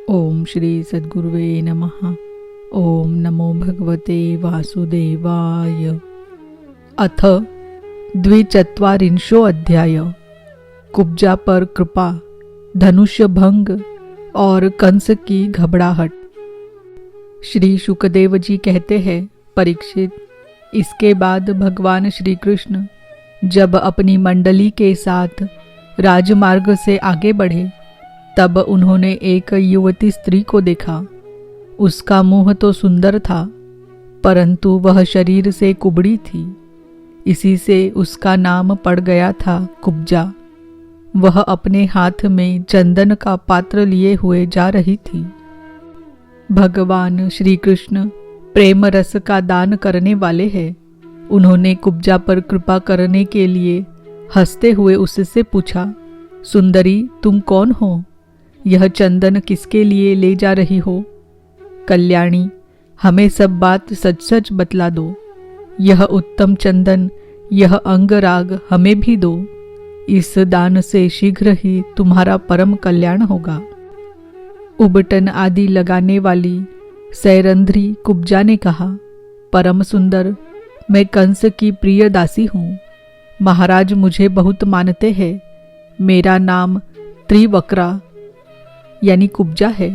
ओम श्री सद्गुरुवे नमः। ओम नमो भगवते वासुदेवाय। अथ द्विचत्वारिंशो अध्याय। कुब्जा पर कृपा, धनुष्य भंग और कंस की घबराहट। श्री शुकदेव जी कहते हैं, परीक्षित, इसके बाद भगवान श्री कृष्ण जब अपनी मंडली के साथ राजमार्ग से आगे बढ़े तब उन्होंने एक युवती स्त्री को देखा। उसका मुंह तो सुंदर था, परंतु वह शरीर से कुबड़ी थी। इसी से उसका नाम पड़ गया था कुब्जा। वह अपने हाथ में चंदन का पात्र लिए हुए जा रही थी। भगवान श्री कृष्ण प्रेम रस का दान करने वाले हैं। उन्होंने कुब्जा पर कृपा करने के लिए हंसते हुए उससे पूछा, सुंदरी, तुम कौन हो? यह चंदन किसके लिए ले जा रही हो? कल्याणी, हमें सब बात सच सच बतला दो। यह उत्तम चंदन, यह अंगराग हमें भी दो। इस दान से शीघ्र ही तुम्हारा परम कल्याण होगा। उबटन आदि लगाने वाली सैरंध्री कुब्जा ने कहा, परम सुंदर, मैं कंस की प्रिय दासी हूँ। महाराज मुझे बहुत मानते हैं। मेरा नाम त्रिवक्रा यानी कुब्जा है।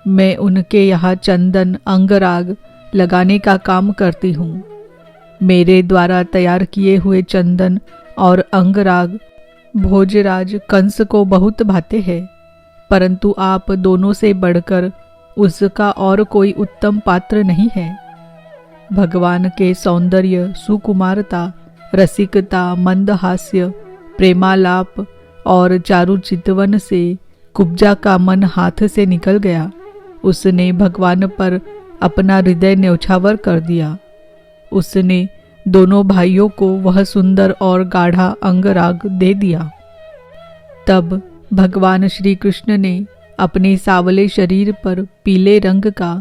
मैं उनके यहाँ चंदन अंगराग लगाने का काम करती हूँ। मेरे द्वारा तैयार किए हुए चंदन और अंगराग भोजराज कंस को बहुत भाते हैं, परंतु आप दोनों से बढ़कर उसका और कोई उत्तम पात्र नहीं है। भगवान के सौंदर्य, सुकुमारता, रसिकता, मंदहास्य, प्रेमालाप और चारु चितवन से कुब्जा का मन हाथ से निकल गया। उसने भगवान पर अपना हृदय न्यौछावर कर दिया। उसने दोनों भाइयों को वह सुंदर और गाढ़ा अंगराग दे दिया। तब भगवान श्री कृष्ण ने अपने सावले शरीर पर पीले रंग का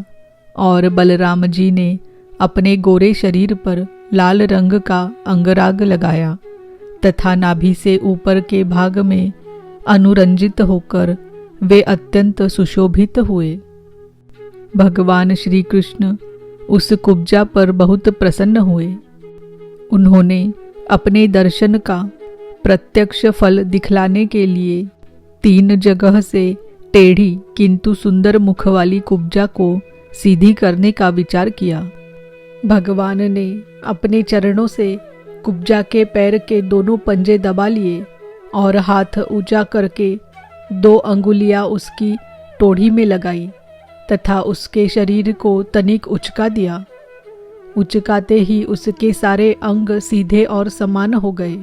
और बलराम जी ने अपने गोरे शरीर पर लाल रंग का अंगराग लगाया तथा नाभि से ऊपर के भाग में अनुरंजित होकर वे अत्यंत सुशोभित हुए। भगवान श्री कृष्ण उस कुब्जा पर बहुत प्रसन्न हुए। उन्होंने अपने दर्शन का प्रत्यक्ष फल दिखलाने के लिए 3 जगह से टेढ़ी किंतु सुंदर मुख वाली कुब्जा को सीधी करने का विचार किया। भगवान ने अपने चरणों से कुब्जा के पैर के दोनों पंजे दबा लिए और हाथ ऊंचा करके 2 अंगुलियां उसकी टोड़ी में लगाई तथा उसके शरीर को तनिक उचका दिया। उचकाते ही उसके सारे अंग सीधे और समान हो गए।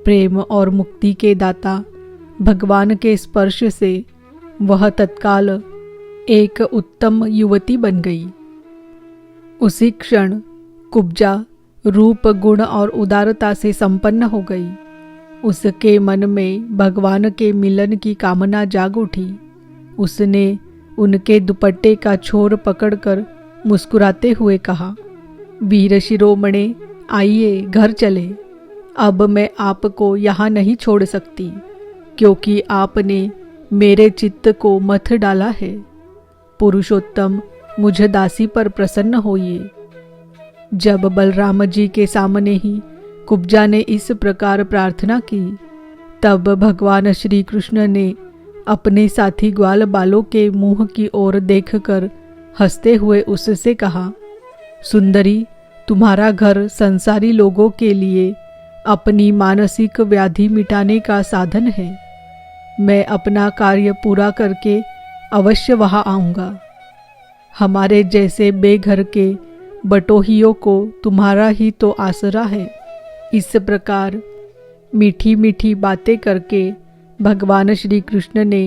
प्रेम और मुक्ति के दाता भगवान के स्पर्श से वह तत्काल एक उत्तम युवती बन गई। उसी क्षण कुब्जा रूप, गुण और उदारता से संपन्न हो गई। उसके मन में भगवान के मिलन की कामना जाग उठी। उसने उनके दुपट्टे का छोर पकड़कर मुस्कुराते हुए कहा, वीर शिरोमणे, आइए घर चले। अब मैं आपको यहाँ नहीं छोड़ सकती, क्योंकि आपने मेरे चित्त को मथ डाला है। पुरुषोत्तम, मुझ दासी पर प्रसन्न होइए। जब बलराम जी के सामने ही कुब्जा ने इस प्रकार प्रार्थना की, तब भगवान श्री कृष्ण ने अपने साथी ग्वाल बालों के मुंह की ओर देखकर हंसते हुए उससे कहा, सुंदरी, तुम्हारा घर संसारी लोगों के लिए अपनी मानसिक व्याधि मिटाने का साधन है। मैं अपना कार्य पूरा करके अवश्य वहां आऊंगा। हमारे जैसे बेघर के बटोहियों को तुम्हारा ही तो आसरा है। इस प्रकार मीठी मीठी बातें करके भगवान श्री कृष्ण ने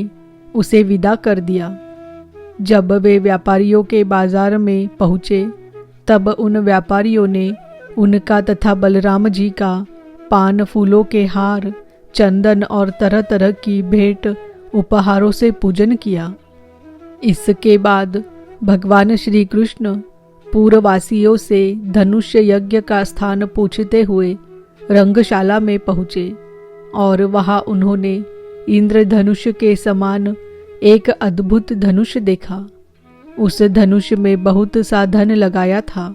उसे विदा कर दिया। जब वे व्यापारियों के बाजार में पहुँचे तब उन व्यापारियों ने उनका तथा बलराम जी का पान, फूलों के हार, चंदन और तरह तरह की भेंट उपहारों से पूजन किया। इसके बाद भगवान श्री कृष्ण पूर्ववासियों से धनुष्य यज्ञ का स्थान पूछते हुए रंगशाला में पहुँचे और वहाँ उन्होंने इंद्रधनुष के समान एक अद्भुत धनुष देखा। उस धनुष में बहुत सा धन लगाया था।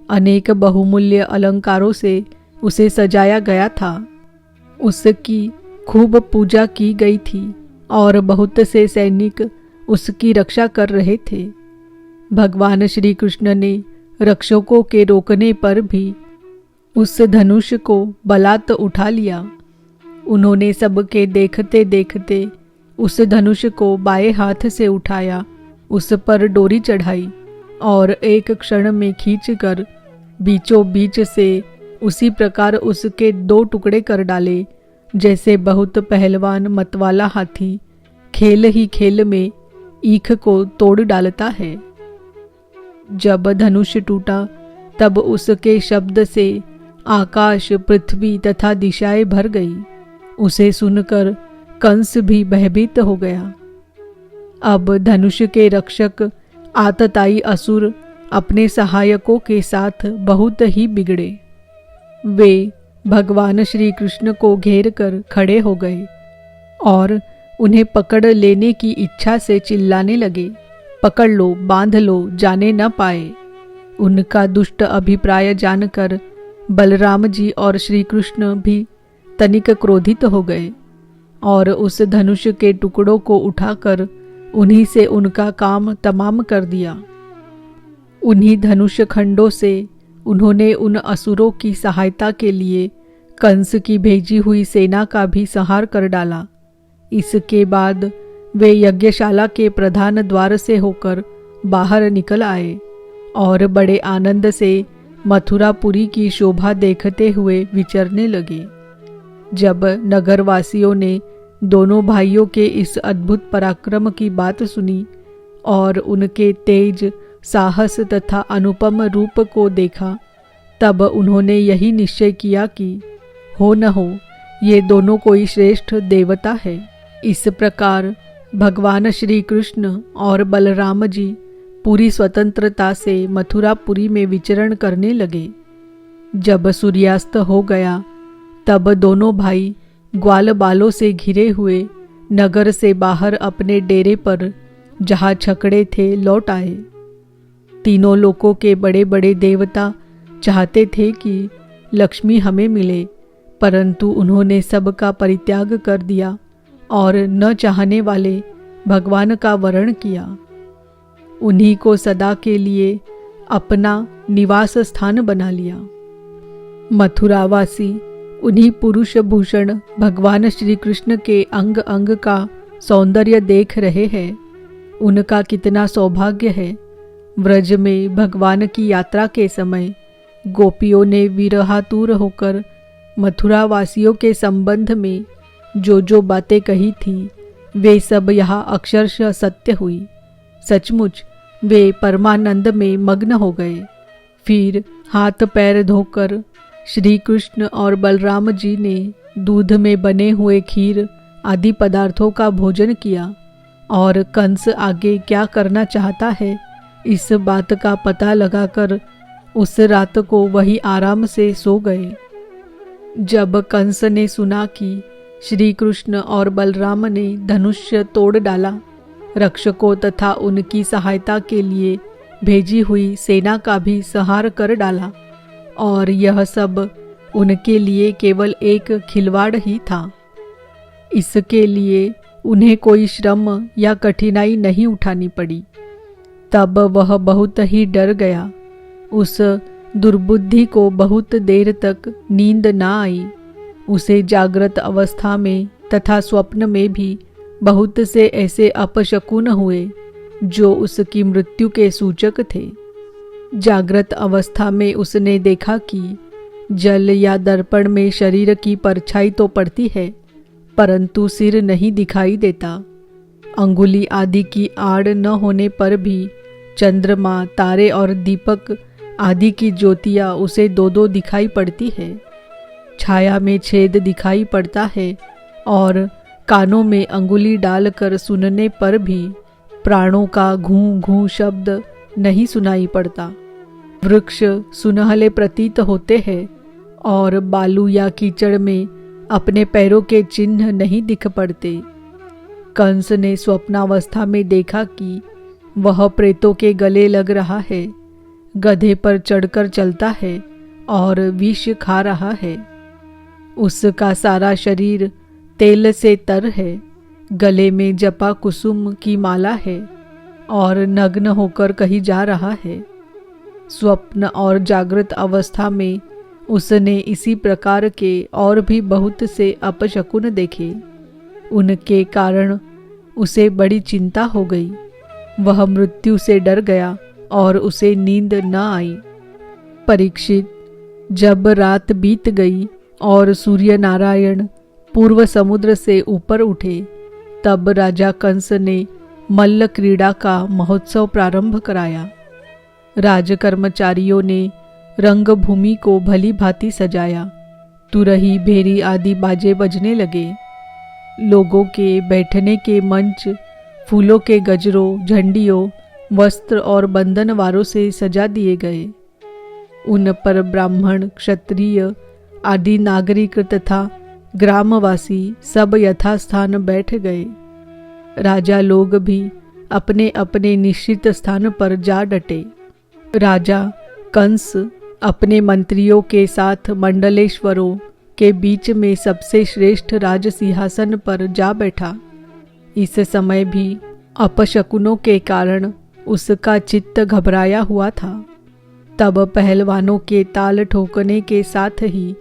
अनेक बहुमूल्य अलंकारों से उसे सजाया गया था। उसकी खूब पूजा की गई थी और बहुत से सैनिक उसकी रक्षा कर रहे थे। भगवान श्री कृष्ण ने रक्षकों के रोकने पर भी उस धनुष को बलात् उठा लिया। उन्होंने सबके देखते देखते उस धनुष को बाएं हाथ से उठाया, उस पर डोरी चढ़ाई और एक क्षण में खींचकर बीचों बीच से उसी प्रकार उसके 2 टुकड़े कर डाले, जैसे बहुत पहलवान मतवाला हाथी खेल ही खेल में ईख को तोड़ डालता है। जब धनुष टूटा तब उसके शब्द से आकाश, पृथ्वी तथा दिशाएं भर गई। उसे सुनकर कंस भी भयभीत हो गया। अब धनुष के रक्षक आतताई असुर अपने सहायकों के साथ बहुत ही बिगड़े। वे भगवान श्री कृष्ण को घेर कर खड़े हो गए और उन्हें पकड़ लेने की इच्छा से चिल्लाने लगे, पकड़ लो, बांध लो, जाने न पाए। उनका दुष्ट अभिप्राय जानकर बलराम जी और श्री कृष्ण भी तनिक क्रोधित हो गए और उस धनुष के टुकड़ों को उठाकर उन्हीं से उनका काम तमाम कर दिया। उन्हीं धनुष खंडों से उन्होंने उन असुरों की सहायता के लिए कंस की भेजी हुई सेना का भी संहार कर डाला। इसके बाद वे यज्ञशाला के प्रधान द्वार से होकर बाहर निकल आए और बड़े आनंद से मथुरापुरी की शोभा देखते हुए विचरने लगे। जब नगरवासियों ने दोनों भाइयों के इस अद्भुत पराक्रम की बात सुनी और उनके तेज, साहस तथा अनुपम रूप को देखा, तब उन्होंने यही निश्चय किया कि हो न हो ये दोनों कोई श्रेष्ठ देवता है। इस प्रकार भगवान श्री कृष्ण और बलराम जी पूरी स्वतंत्रता से मथुरापुरी में विचरण करने लगे। जब सूर्यास्त हो गया तब दोनों भाई ग्वाल बालों से घिरे हुए नगर से बाहर अपने डेरे पर जहाँ छकड़े थे लौट आए। तीनों लोकों के बड़े बड़े देवता चाहते थे कि लक्ष्मी हमें मिले, परंतु उन्होंने सबका परित्याग कर दिया और न चाहने वाले भगवान का वरण किया। उन्हीं को सदा के लिए अपना निवास स्थान बना लिया। मथुरावासी उन्हीं पुरुष भूषण भगवान श्री कृष्ण के अंग अंग का सौंदर्य देख रहे हैं। उनका कितना सौभाग्य है। व्रज में भगवान की यात्रा के समय गोपियों ने विरहातुर होकर मथुरावासियों के संबंध में जो बातें कही थी, वे सब यहाँ अक्षरशः सत्य हुई। सचमुच वे परमानंद में मग्न हो गए। फिर हाथ पैर धोकर श्री कृष्ण और बलराम जी ने दूध में बने हुए खीर आदि पदार्थों का भोजन किया और कंस आगे क्या करना चाहता है इस बात का पता लगाकर उस रात को वही आराम से सो गए। जब कंस ने सुना कि श्री कृष्ण और बलराम ने धनुष्य तोड़ डाला, रक्षकों तथा उनकी सहायता के लिए भेजी हुई सेना का भी संहार कर डाला और यह सब उनके लिए केवल एक खिलवाड़ ही था, इसके लिए उन्हें कोई श्रम या कठिनाई नहीं उठानी पड़ी, तब वह बहुत ही डर गया। उस दुर्बुद्धि को बहुत देर तक नींद न आई। उसे जागृत अवस्था में तथा स्वप्न में भी बहुत से ऐसे अपशकुन हुए जो उसकी मृत्यु के सूचक थे। जागृत अवस्था में उसने देखा कि जल या दर्पण में शरीर की परछाई तो पड़ती है, परंतु सिर नहीं दिखाई देता। अंगुली आदि की आड़ न होने पर भी चंद्रमा, तारे और दीपक आदि की ज्योतियाँ उसे दो दो दिखाई पड़ती है। छाया में छेद दिखाई पड़ता है और कानों में अंगुली डालकर सुनने पर भी प्राणों का घूं घूं शब्द नहीं सुनाई पड़ता। वृक्ष सुनहले प्रतीत होते हैं और बालू या कीचड़ में अपने पैरों के चिन्ह नहीं दिख पड़ते। कंस ने स्वप्नावस्था में देखा कि वह प्रेतों के गले लग रहा है, गधे पर चढ़कर चलता है और विष खा रहा है। उसका सारा शरीर तेल से तर है, गले में जपा कुसुम की माला है और नग्न होकर कहीं जा रहा है। स्वप्न और जागृत अवस्था में उसने इसी प्रकार के और भी बहुत से अपशकुन देखे। उनके कारण उसे बड़ी चिंता हो गई। वह मृत्यु से डर गया और उसे नींद न आई। परीक्षित, जब रात बीत गई और सूर्य नारायण पूर्व समुद्र से ऊपर उठे, तब राजा कंस ने मल्ल क्रीड़ा का महोत्सव प्रारंभ कराया। राजकर्मचारियों ने रंगभूमि को भली भांति सजाया। तुरही, भेरी आदि बाजे बजने लगे। लोगों के बैठने के मंच फूलों के गजरों, झंडियों, वस्त्र और बंधनवारों से सजा दिए गए। उन पर ब्राह्मण, क्षत्रिय आदि नागरिक तथा ग्रामवासी सब यथास्थान बैठ गए। राजा लोग भी अपने अपने निश्चित स्थान पर जा डटे। राजा कंस अपने मंत्रियों के साथ मंडलेश्वरों के बीच में सबसे श्रेष्ठ राज सिंहासन पर जा बैठा। इस समय भी अपशकुनों के कारण उसका चित्त घबराया हुआ था। तब पहलवानों के ताल ठोकने के साथ ही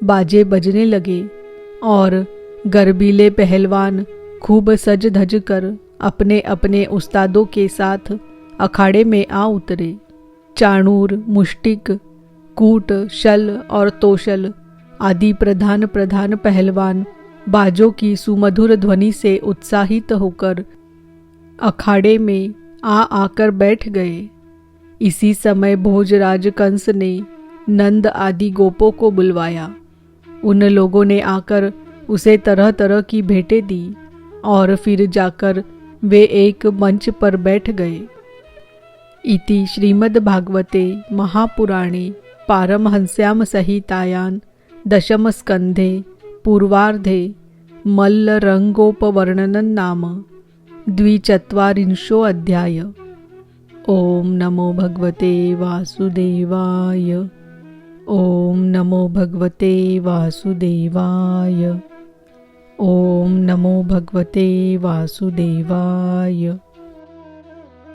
बाजे बजने लगे और गर्बीले पहलवान खूब सज धज कर अपने अपने उस्तादों के साथ अखाड़े में आ उतरे। चाणूर, मुष्टिक, कूट, शल और तोशल आदि प्रधान प्रधान पहलवान बाजों की सुमधुर ध्वनि से उत्साहित होकर अखाड़े में आकर बैठ गए। इसी समय भोजराज कंस ने नंद आदि गोपों को बुलवाया। उन लोगों ने आकर उसे तरह तरह की भेंटें दी और फिर जाकर वे एक मंच पर बैठ गए। इति श्रीमद्भागवते महापुराणे पारमहंस्यां संहितायां दशम स्कंधे पूर्वार्धे मल्लरंगोपवर्णनं नाम 24 अध्याय। ओम नमो भगवते वासुदेवाय। ओम नमो भगवते वासुदेवाय। ओम नमो भगवते वासुदेवाय।